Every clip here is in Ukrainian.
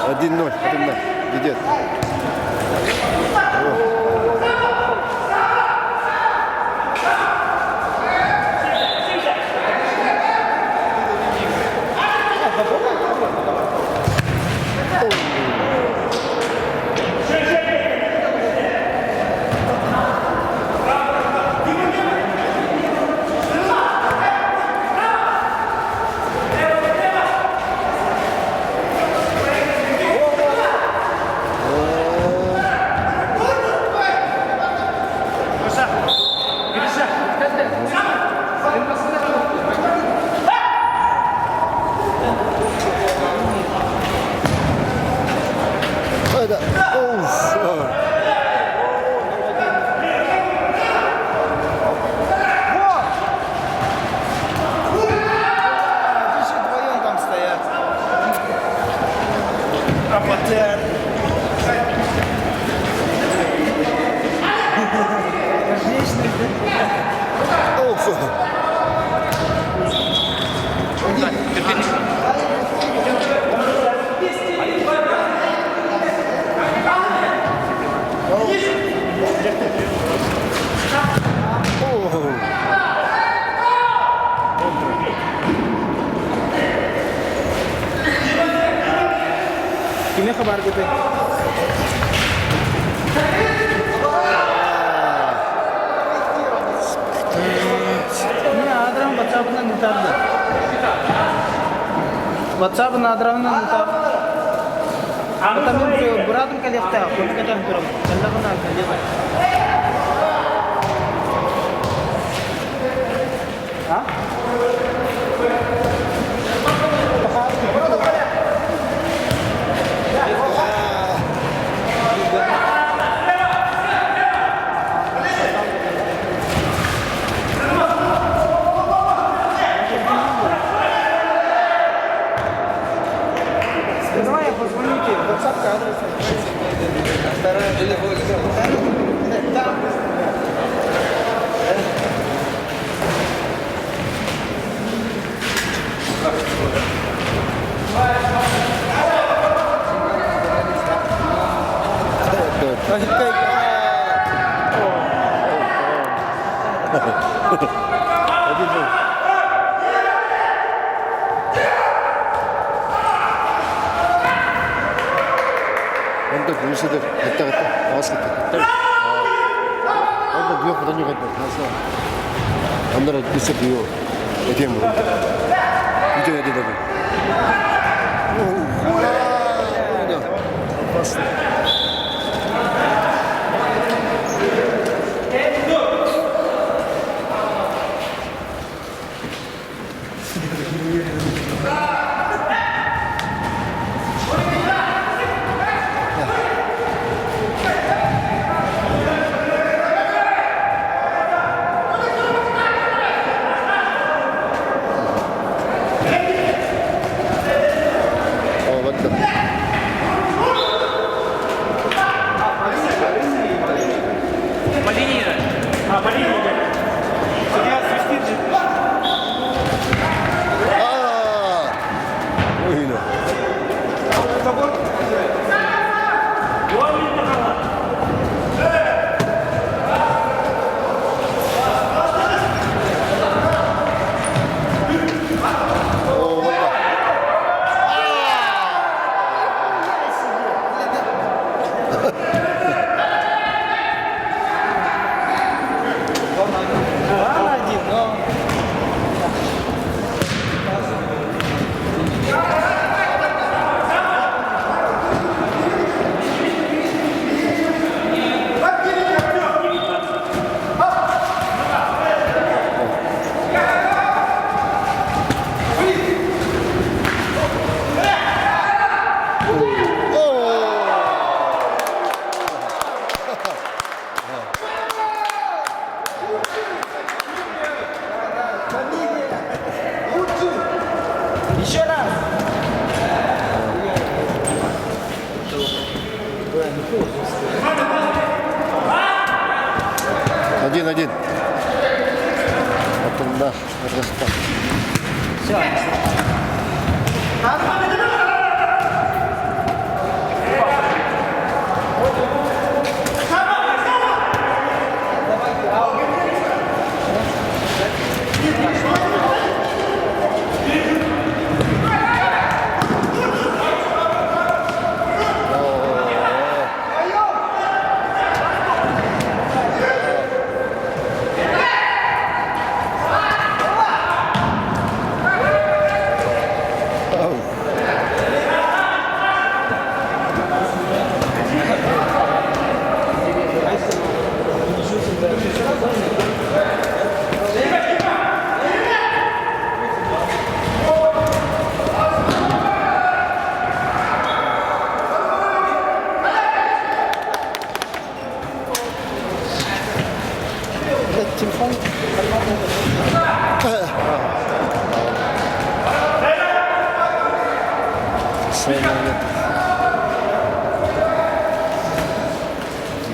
1-0. Хатимна ведет. Kimnya kabar gitu? Ini ada orang baca pun nutar dah. Baca pun ada orang nutar. Kita mungkin berat kan dia tahu, pun kita hampir, kita pun ada dia. Hah? Позвоните, WhatsApp адрес. 분수들 갔다 나왔을 때 누가 보다니까 가서 남나라 있어 비요 ATM으로 이정해야 되다고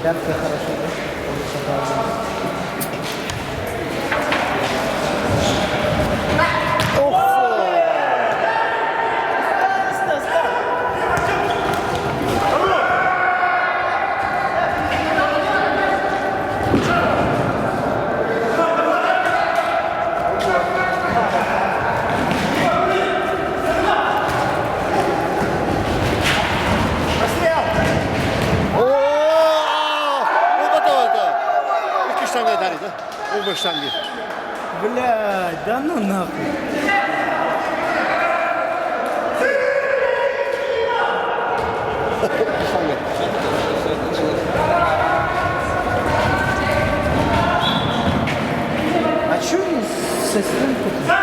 Ярко, хорошо, да? Вот это. Iki штанги дали, да? Оба штанги. Блядь, да ну нахуй. Iki штанги. А чё они со стенку-то?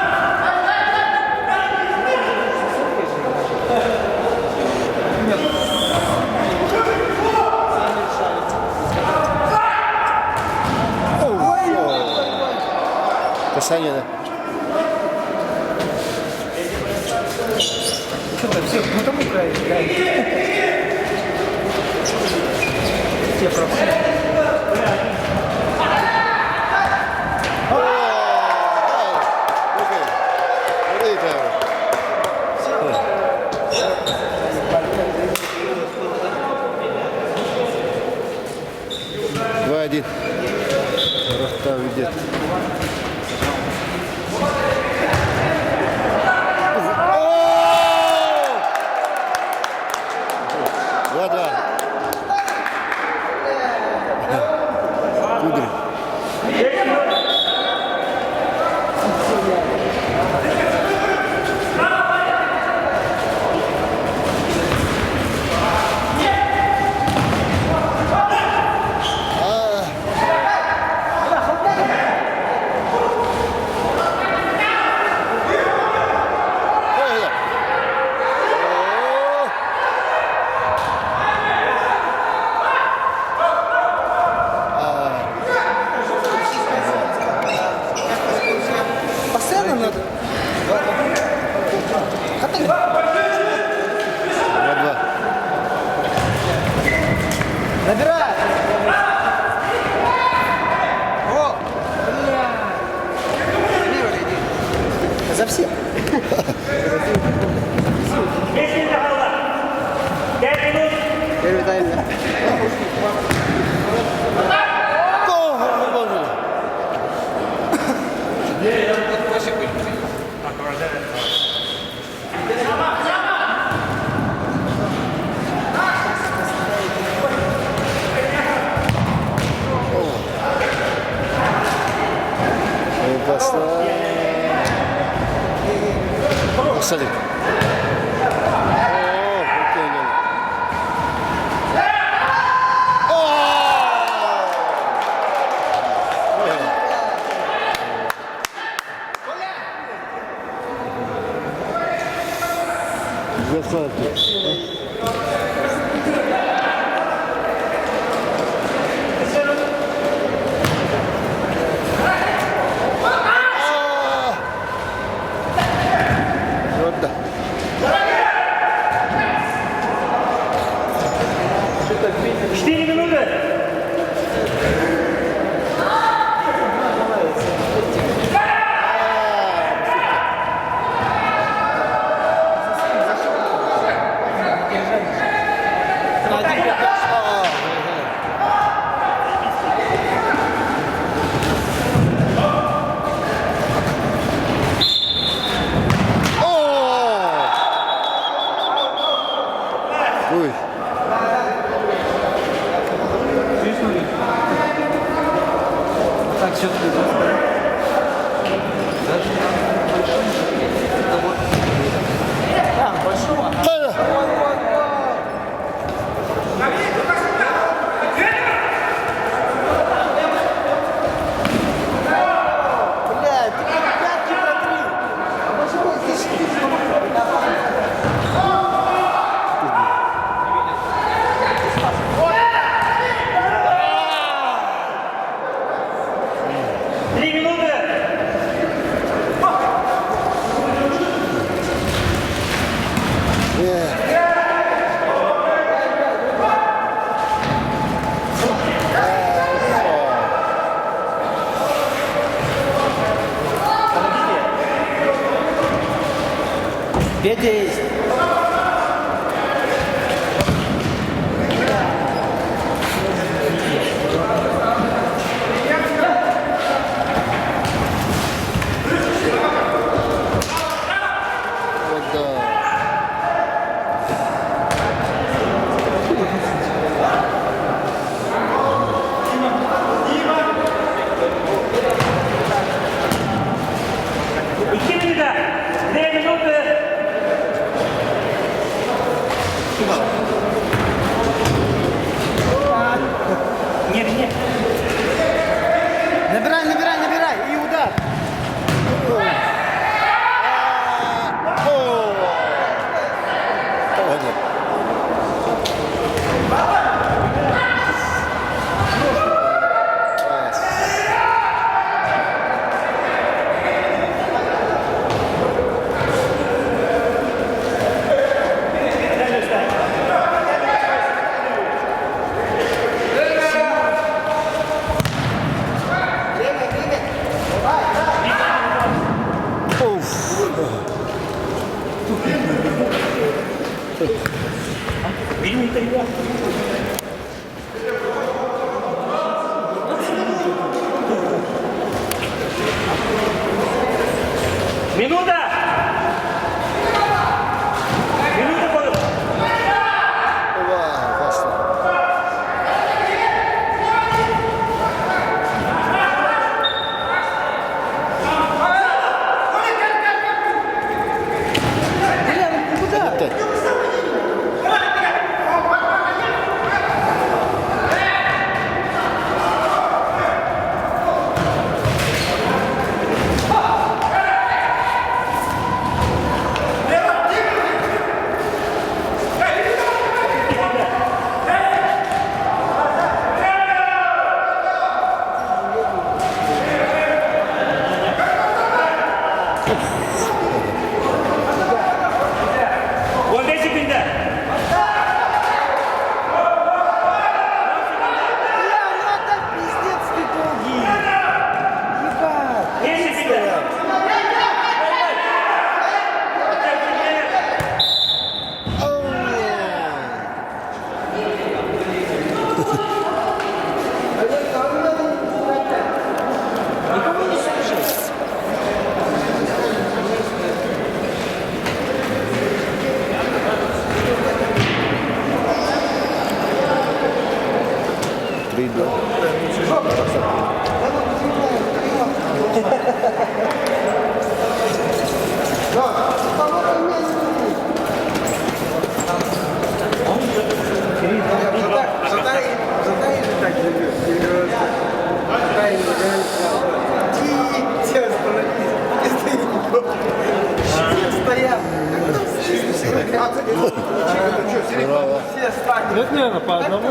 Касание, да? Что-то все, ну тому краю, да. Все просто. Окей. Вот это. 2-1. Рахта ведет. Два-два. Кудри. Постоянно надо. Хатай. 2-2. Набирай. О, бля. За всех. Первый тайм. Посади. О, окей, Rodda. 4 минуты. Ой. Так, все Да, большого. Блядь, ты как пятки протри. А большого здесь 10. Вот да. İki minute. 2 минути. Нет, нет. Набирай, набирай, набирай. И удар. О! Погоди. Минута его. Минута! Минута, Павел. Ова, бачите. Бля, ну куда? Так. Вон 10 секунд. Бля, ну это пиздец ты долгий. Ебать. 10 секунд. Никого не слушай. Прийду. Здорово. Нет, наверное, по одному.